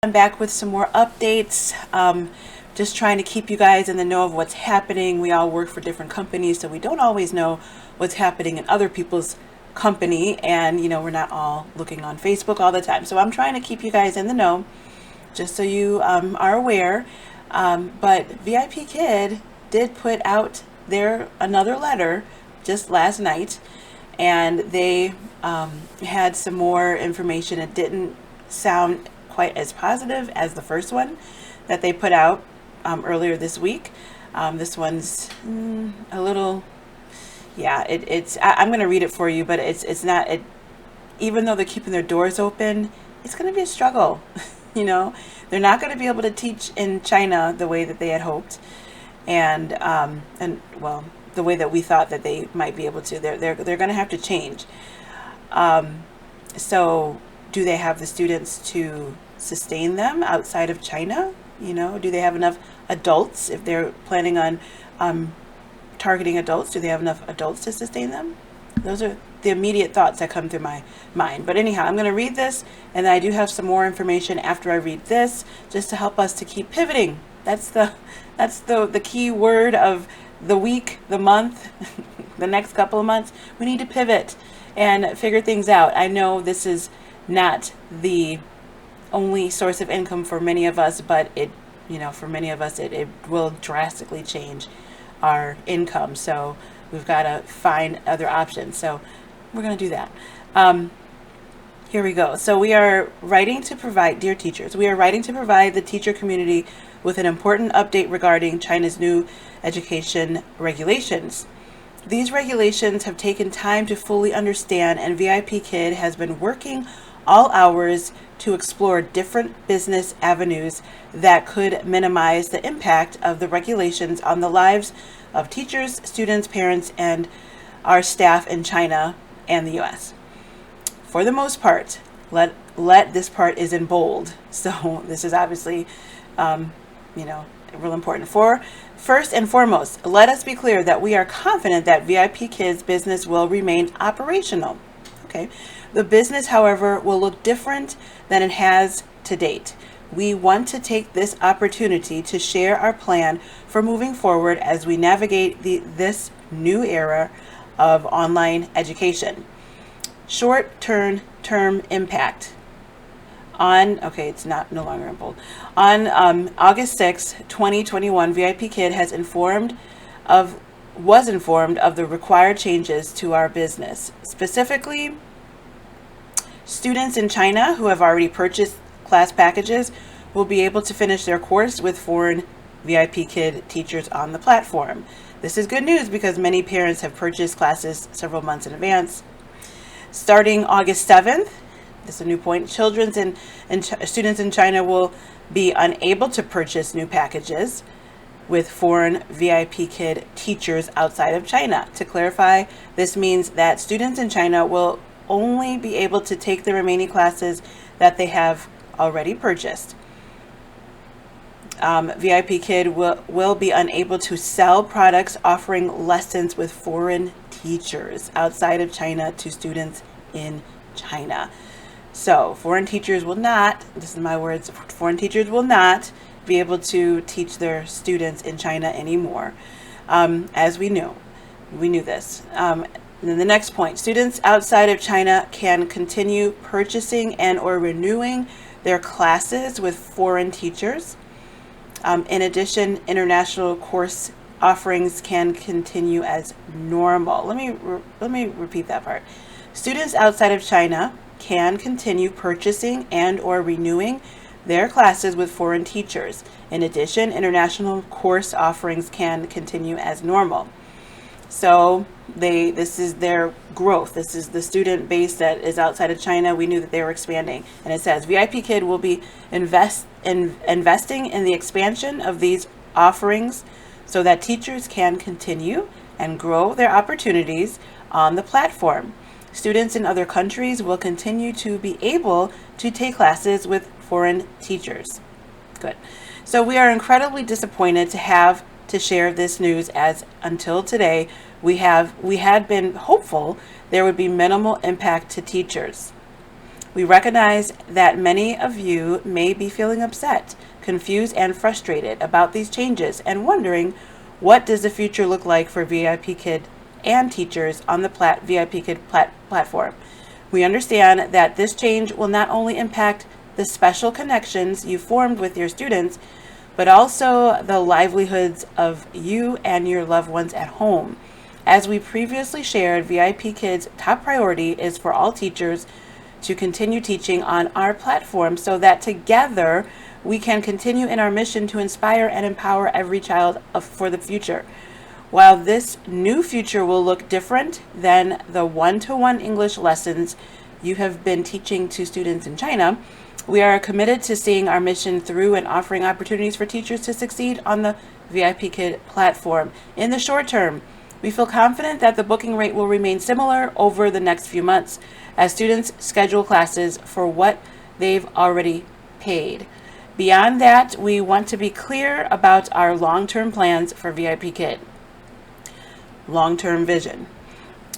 I'm back with some more updates. Just trying to keep you guys in the know of what's happening. We all work for different companies, so we don't always know what's happening in other people's company, and we're not all looking on Facebook all the time. So I'm trying to keep you guys in the know, just so you are aware. But VIPKid did put out another letter just last night, and they had some more information. It didn't sound quite as positive as the first one that they put out earlier this week. This one's a little, I'm going to read it for you, but it's not, even though they're keeping their doors open, it's going to be a struggle. They're not going to be able to teach in China the way that they had hoped, and the way that we thought that they might be able to. They're going to have to change. So do they have the students to sustain them outside of China? Do they have enough adults? If they're planning on targeting adults, do they have enough adults to sustain them? Those are the immediate thoughts that come through my mind. But anyhow, I'm going to read this, and I do have some more information after I read this, just to help us to keep pivoting. That's the key word of the week, the month, the next couple of months. We need to pivot and figure things out. I know this is not the only source of income for many of us, but for many of us, it will drastically change our income. So we've got to find other options. So we're going to do that. Here we go. So we are writing to provide, dear teachers, we are writing to provide the teacher community with an important update regarding China's new education regulations. These regulations have taken time to fully understand, and VIPKid has been working all hours to explore different business avenues that could minimize the impact of the regulations on the lives of teachers, students, parents, and our staff in China and the US. For the most part, this part is in bold. So this is obviously, real important. First and foremost, let us be clear that we are confident that VIPKid's business will remain operational. Okay. The business, however, will look different than it has to date. We want to take this opportunity to share our plan for moving forward as we navigate this new era of online education. Short-term impact. It's no longer in bold. On August 6, 2021, VIPKid was informed of the required changes to our business. Specifically, students in China who have already purchased class packages will be able to finish their course with foreign VIPKid teachers on the platform. This is good news because many parents have purchased classes several months in advance. Starting August 7th, this is a new point, students in China will be unable to purchase new packages with foreign VIPKid teachers outside of China. To clarify, this means that students in China will only be able to take the remaining classes that they have already purchased. VIPKid will be unable to sell products offering lessons with foreign teachers outside of China to students in China. So foreign teachers will not, this is my words, foreign teachers will not be able to teach their students in China anymore. As we knew this. And then the next point, students outside of China can continue purchasing and or renewing their classes with foreign teachers. In addition, international course offerings can continue as normal. Let me repeat that part. Students outside of China can continue purchasing and or renewing their classes with foreign teachers. In addition, international course offerings can continue as normal. So this is their growth. This is the student base that is outside of China. We knew that they were expanding. And it says VIPKid will be investing in the expansion of these offerings so that teachers can continue and grow their opportunities on the platform. Students in other countries will continue to be able to take classes with foreign teachers. Good. So we are incredibly disappointed to have to share this news, as until today we had been hopeful there would be minimal impact to teachers. We recognize that many of you may be feeling upset, confused, and frustrated about these changes and wondering, what does the future look like for VIPKid and teachers on the VIPKid platform? We understand that this change will not only impact the special connections you formed with your students, but also the livelihoods of you and your loved ones at home. As we previously shared, VIPKid's top priority is for all teachers to continue teaching on our platform so that together we can continue in our mission to inspire and empower every child for the future. While this new future will look different than the one-to-one English lessons you have been teaching to students in China, we are committed to seeing our mission through and offering opportunities for teachers to succeed on the VIPKid platform. In the short term, we feel confident that the booking rate will remain similar over the next few months as students schedule classes for what they've already paid. Beyond that, we want to be clear about our long-term plans for VIPKid. Long-term vision.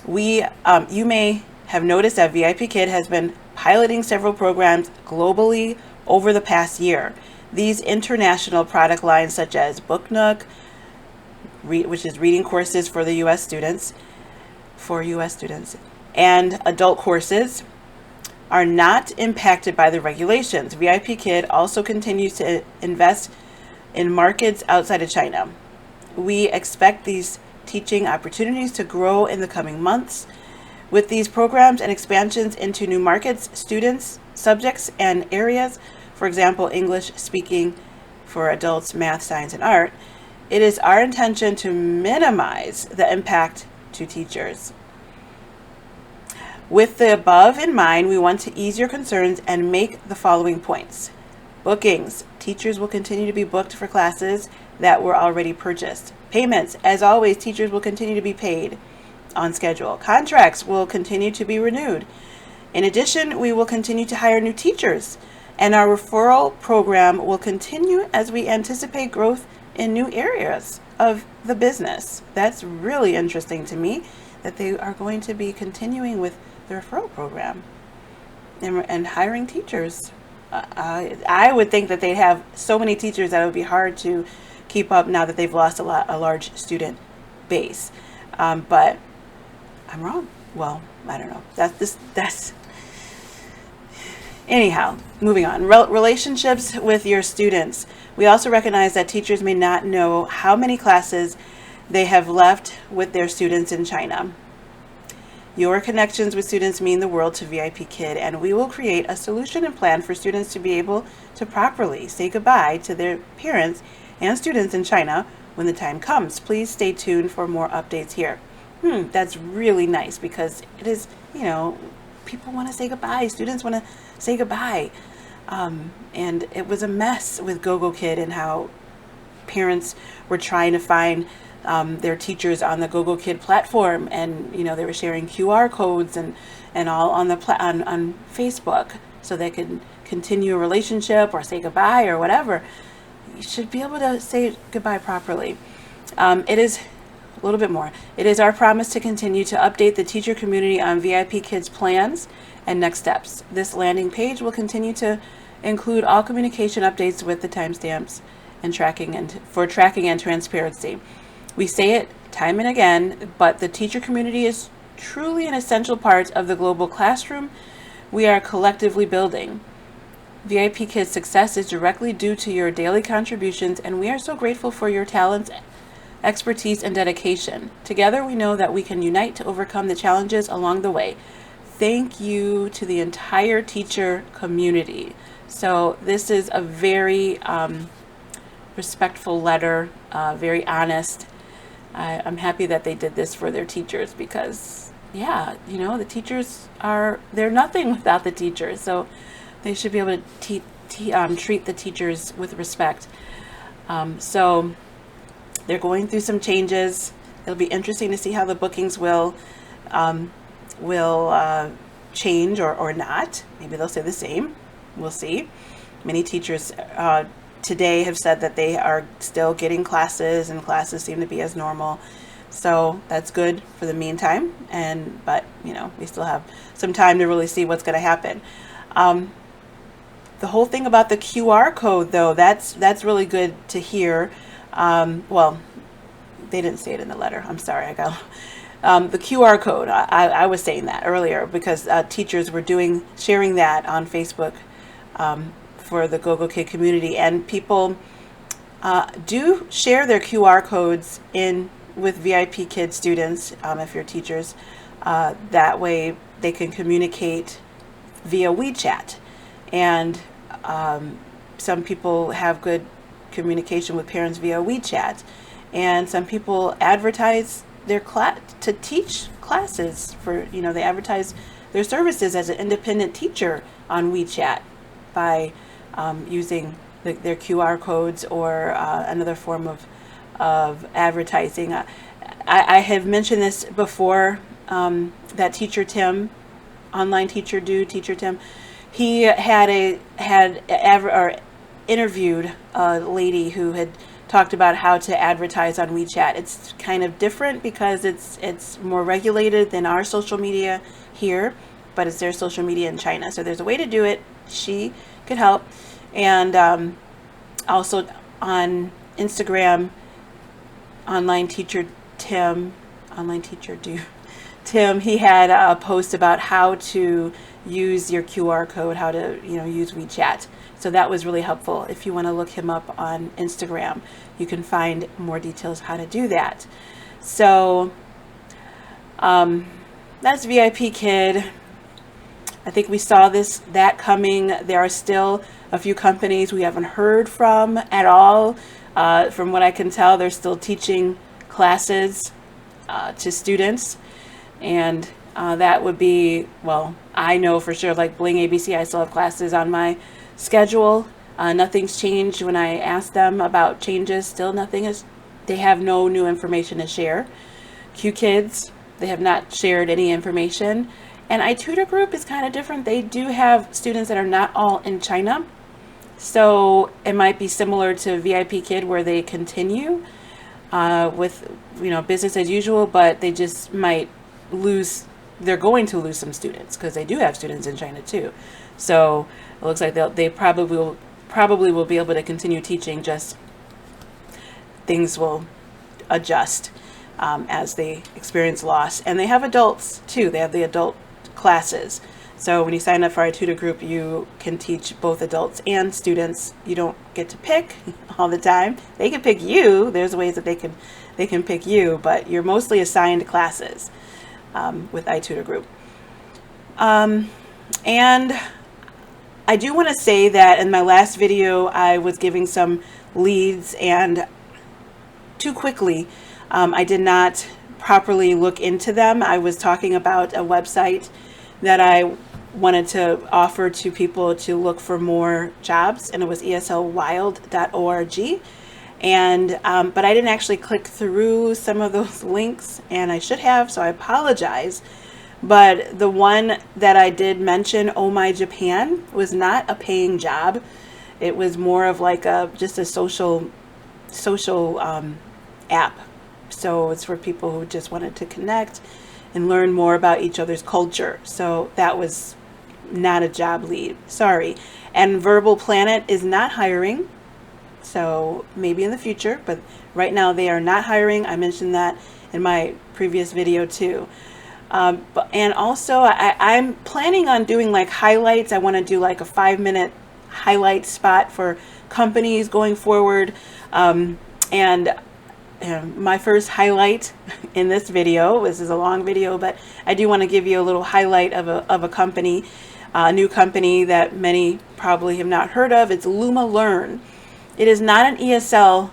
You may have noticed that VIPKid has been piloting several programs globally over the past year. These international product lines such as Book Nook, which is reading courses for the U.S. students, and adult courses, are not impacted by the regulations. VIPKid also continues to invest in markets outside of China. We expect these teaching opportunities to grow in the coming months. With these programs and expansions into new markets, students, subjects, and areas, for example, English speaking for adults, math, science, and art, it is our intention to minimize the impact to teachers. With the above in mind, we want to ease your concerns and make the following points. Bookings. Teachers will continue to be booked for classes that were already purchased. Payments. As always, teachers will continue to be paid on schedule. Contracts will continue to be renewed. In addition, we will continue to hire new teachers, and our referral program will continue as we anticipate growth in new areas of the business. That's really interesting to me that they are going to be continuing with the referral program and hiring teachers. I would think that they'd have so many teachers that it would be hard to keep up now that they've lost a large student base. But I'm wrong. Well, I don't know. That's anyhow, moving on. Relationships with your students. We also recognize that teachers may not know how many classes they have left with their students in China. Your connections with students mean the world to VIPKid, and we will create a solution and plan for students to be able to properly say goodbye to their parents and students in China when the time comes. Please stay tuned for more updates here. That's really nice because it is, people want to say goodbye. Students want to say goodbye. And it was a mess with GoGoKid and how parents were trying to find their teachers on the GoGoKid platform, and they were sharing QR codes and all on the on Facebook so they could continue a relationship or say goodbye or whatever. You should be able to say goodbye properly. It is a little bit more. It is our promise to continue to update the teacher community on VIPKid's plans and next steps. This landing page will continue to include all communication updates with the timestamps and tracking and transparency. We say it time and again, but the teacher community is truly an essential part of the global classroom we are collectively building. VIPKid's success is directly due to your daily contributions, and we are so grateful for your talents, expertise, and dedication. Together, we know that we can unite to overcome the challenges along the way. Thank you to the entire teacher community. So this is a very respectful letter, very honest. I'm happy that they did this for their teachers because, the teachers they're nothing without the teachers. So they should be able to treat the teachers with respect. So they're going through some changes. It'll be interesting to see how the bookings will change or not. Maybe they'll stay the same. We'll see. Many teachers today have said that they are still getting classes, and classes seem to be as normal. So that's good for the meantime. But we still have some time to really see what's going to happen. The whole thing about the QR code, though, that's really good to hear. Well, they didn't say it in the letter. I'm sorry, I got the QR code. I was saying that earlier because teachers were sharing that on Facebook for the GoGoKid community, and people do share their QR codes with VIPKid students if you're teachers. That way they can communicate via WeChat. And some people have good communication with parents via WeChat, and some people advertise their to teach classes they advertise their services as an independent teacher on WeChat by using their QR codes or another form of advertising. I have mentioned this before, that Teacher Tim, online teacher Tim, he interviewed a lady who had talked about how to advertise on WeChat. It's kind of different because it's more regulated than our social media here, but it's their social media in China. So there's a way to do it. She could help. And also on Instagram, Tim, he had a post about how to use your QR code, how to use WeChat. So that was really helpful. If you want to look him up on Instagram, you can find more details how to do that. So that's VIPKid. I think we saw that coming. There are still a few companies we haven't heard from at all. From what I can tell, they're still teaching classes to students. And that would be, well, I know for sure, like Bling ABC, I still have classes on my schedule. Nothing's changed when I asked them about changes. Still they have no new information to share. QKids, they have not shared any information. And iTutor Group is kind of different. They do have students that are not all in China. So it might be similar to VIPKid where they continue with business as usual, but they just might they're going to lose some students because they do have students in China too. So it looks like they probably will be able to continue teaching, just things will adjust as they experience loss. And they have adults too. They have the adult classes. So when you sign up for our tutor group, you can teach both adults and students. You don't get to pick all the time. They can pick you. There's ways that they can pick you, but you're mostly assigned classes with iTutor Group. And I do want to say that in my last video, I was giving some leads, and too quickly, I did not properly look into them. I was talking about a website that I wanted to offer to people to look for more jobs, and it was eslwild.org. And but I didn't actually click through some of those links, and I should have, so I apologize. But the one that I did mention, Oh My Japan, was not a paying job. It was more of like just a social app. So it's for people who just wanted to connect and learn more about each other's culture. So that was not a job lead. Sorry. And Verbal Planet is not hiring. So maybe in the future, but right now they are not hiring. I mentioned that in my previous video too. And also I'm planning on doing like highlights. I want to do like a 5-minute highlight spot for companies going forward. And my first highlight in this video, this is a long video, but I do want to give you a little highlight of a company, a new company that many probably have not heard of. It's Luma Learn. It is not an ESL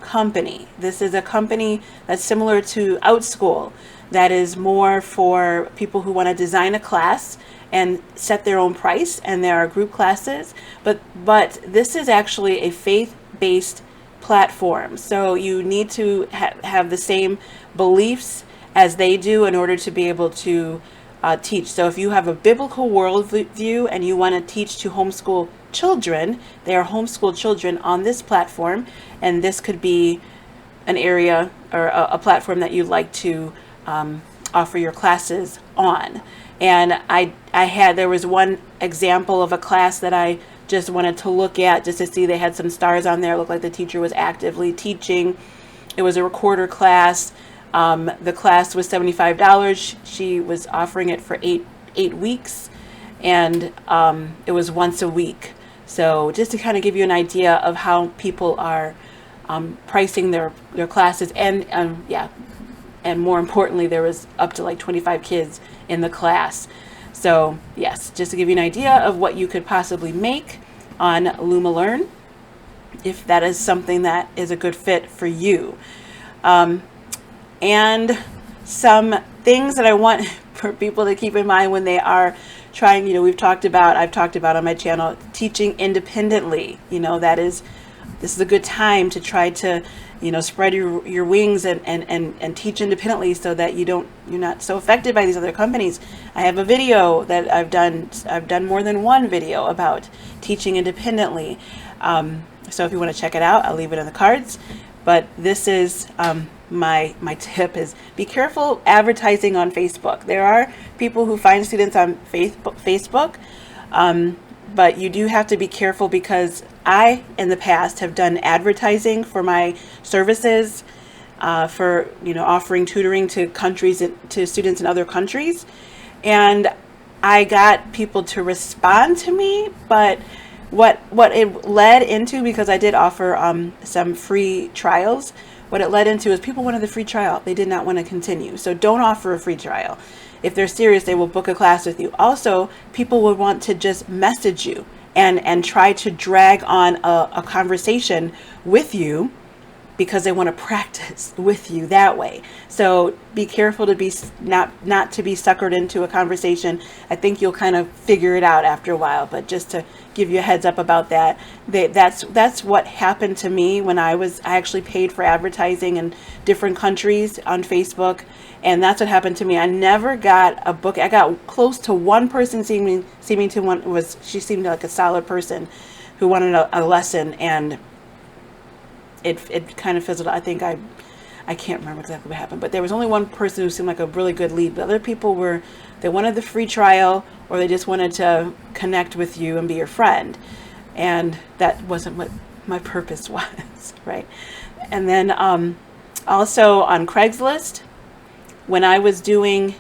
company. This is a company that's similar to Outschool, that is more for people who want to design a class and set their own price, and there are group classes, but this is actually a faith-based platform. So you need to have the same beliefs as they do in order to be able to teach. So if you have a biblical worldview and you want to teach to homeschool children, there are homeschool children on this platform, and this could be an area or a platform that you'd like to offer your classes on. And there was one example of a class that I just wanted to look at just to see. They had some stars on there. It looked like the teacher was actively teaching. It was a recorder class. The class was $75. She was offering it for eight weeks, and it was once a week. So just to kind of give you an idea of how people are pricing their classes, and more importantly, there was up to like 25 kids in the class. So yes, just to give you an idea of what you could possibly make on LumaLearn, if that is something that is a good fit for you. And some things that I want for people to keep in mind when they are trying, I've talked about on my channel, teaching independently. This is a good time to try to, spread your wings and teach independently, so that you're not so affected by these other companies. I have a video that I've done more than one video about teaching independently. So if you want to check it out, I'll leave it in the cards. But this is my tip is be careful advertising on Facebook. There are people who find students on Facebook, but you do have to be careful, because I, in the past, have done advertising for my services, for offering tutoring to students in other countries, and I got people to respond to me, but what it led into, because I did offer some free trials, what it led into is people wanted the free trial. They did not want to continue. So don't offer a free trial. If they're serious, they will book a class with you. Also, people would want to just message you and try to drag on a conversation with you, because they want to practice with you that way. So be careful to be not to be suckered into a conversation. I think you'll kind of figure it out after a while, but just to give you a heads up about that, that's what happened to me when I actually paid for advertising in different countries on Facebook, and that's what happened to me. I never got a book. I got close to one person seeming to want, she seemed like a solid person who wanted a lesson, and it kind of fizzled out. I think I can't remember exactly what happened, but there was only one person who seemed like a really good lead. But other people they wanted the free trial, or they just wanted to connect with you and be your friend. And that wasn't what my purpose was, right? And then also on Craigslist, when I was doing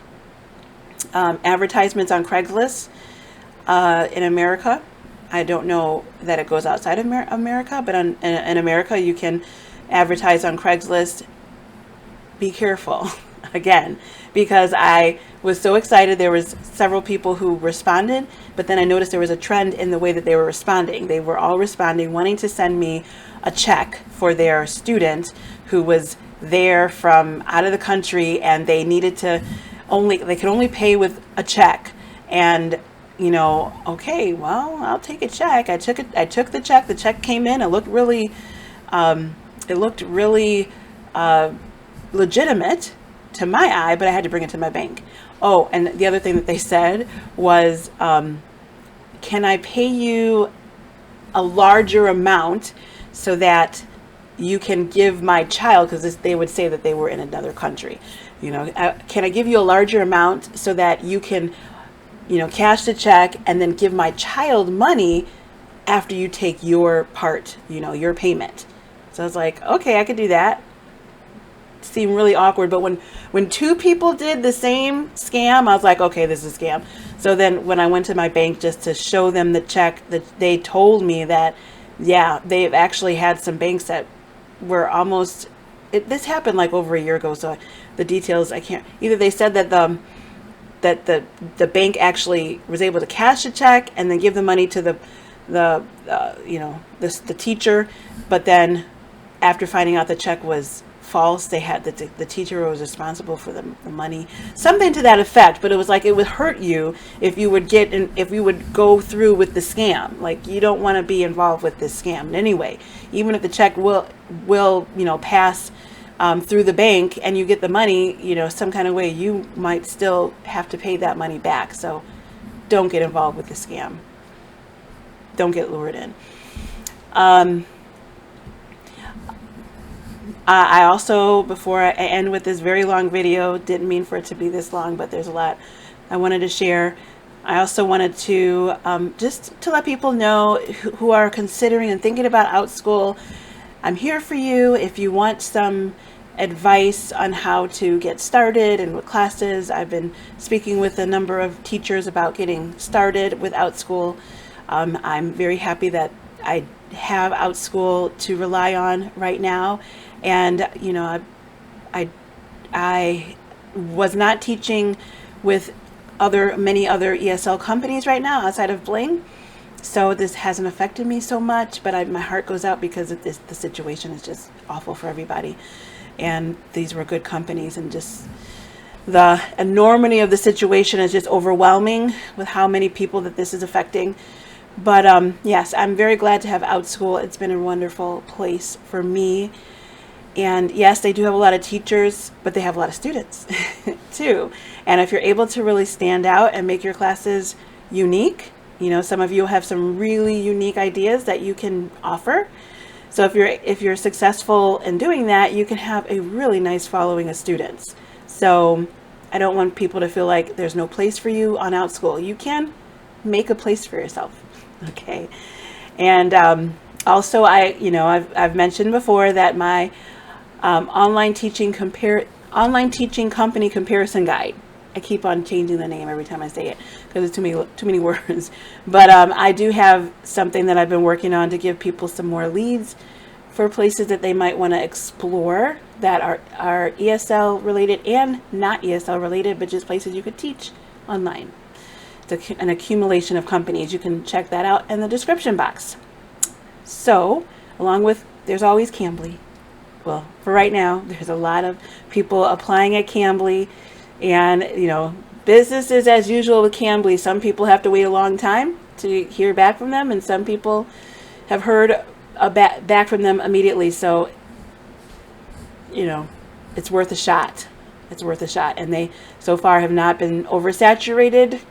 advertisements on Craigslist in America, I don't know that it goes outside of America, but in America, you can advertise on Craigslist. Be careful, again, because I was so excited. There was several people who responded, but then I noticed there was a trend in the way that they were responding. They were all responding, wanting to send me a check for their student who was there from out of the country, and they needed to they could only pay with a check. And okay, well, I'll take a check. I took the check. The check came in. It looked really legitimate to my eye, but I had to bring it to my bank. Oh, and the other thing that they said was, can I pay you a larger amount so that you can give my child, because they would say that they were in another country, can I give you a larger amount so that you can cash the check and then give my child money after you take your part, your payment. So I was like, okay, I could do that. It seemed really awkward, but when two people did the same scam, I was like, okay, this is a scam. So then when I went to my bank just to show them the check, that they told me that, yeah, they've actually had some banks that were almost, this happened like over a year ago, so the details I can't, either they said that the bank actually was able to cash the check and then give the money to the teacher, but then after finding out the check was false, they had the teacher was responsible for the money, something to that effect. But it was like, it would hurt you if you would go through with the scam. Like, you don't want to be involved with this scam in any way, even if the check will pass through the bank and you get the money, some kind of way, you might still have to pay that money back. So don't get involved with the scam. Don't get lured in. I also, before I end with this very long video, didn't mean for it to be this long, but there's a lot I wanted to share. I also wanted to just to let people know who are considering and thinking about Outschool. I'm here for you. If you want some advice on how to get started and what classes, I've been speaking with a number of teachers about getting started with Outschool. I'm very happy that I have Outschool to rely on right now, and you know, I was not teaching with many other ESL companies right now outside of Bling, so this hasn't affected me so much, but my heart goes out because of the situation is just awful for everybody, and these were good companies, and just the enormity of the situation is just overwhelming with how many people that this is affecting. But yes, I'm very glad to have Outschool. It's been a wonderful place for me. And yes, they do have a lot of teachers, but they have a lot of students too. And if you're able to really stand out and make your classes unique, you know, some of you have some really unique ideas that you can offer. So if you're successful in doing that, you can have a really nice following of students. So I don't want people to feel like there's no place for you on Outschool. You can make a place for yourself. Okay. And also I've mentioned before that my online teaching company comparison guide. I keep on changing the name every time I say it because it's too many words. But I do have something that I've been working on to give people some more leads for places that they might want to explore that are ESL related and not ESL related, but just places you could teach online. It's an accumulation of companies. You can check that out in the description box. So, along with, there's always Cambly. Well, for right now, there's a lot of people applying at Cambly, and you know, business is as usual with Cambly. Some people have to wait a long time to hear back from them, and some people have heard back from them immediately. So, you know, it's worth a shot. It's worth a shot, and they so far have not been oversaturated,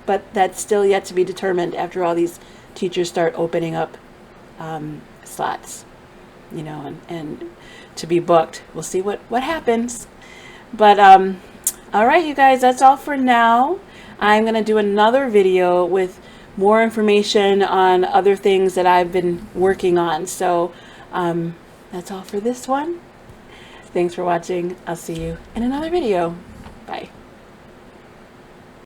but that's still yet to be determined after all these teachers start opening up slots, you know, and to be booked. We'll see what happens. But all right, you guys, that's all for now. I'm going to do another video with more information on other things that I've been working on. So that's all for this one. Thanks for watching. I'll see you in another video. Bye.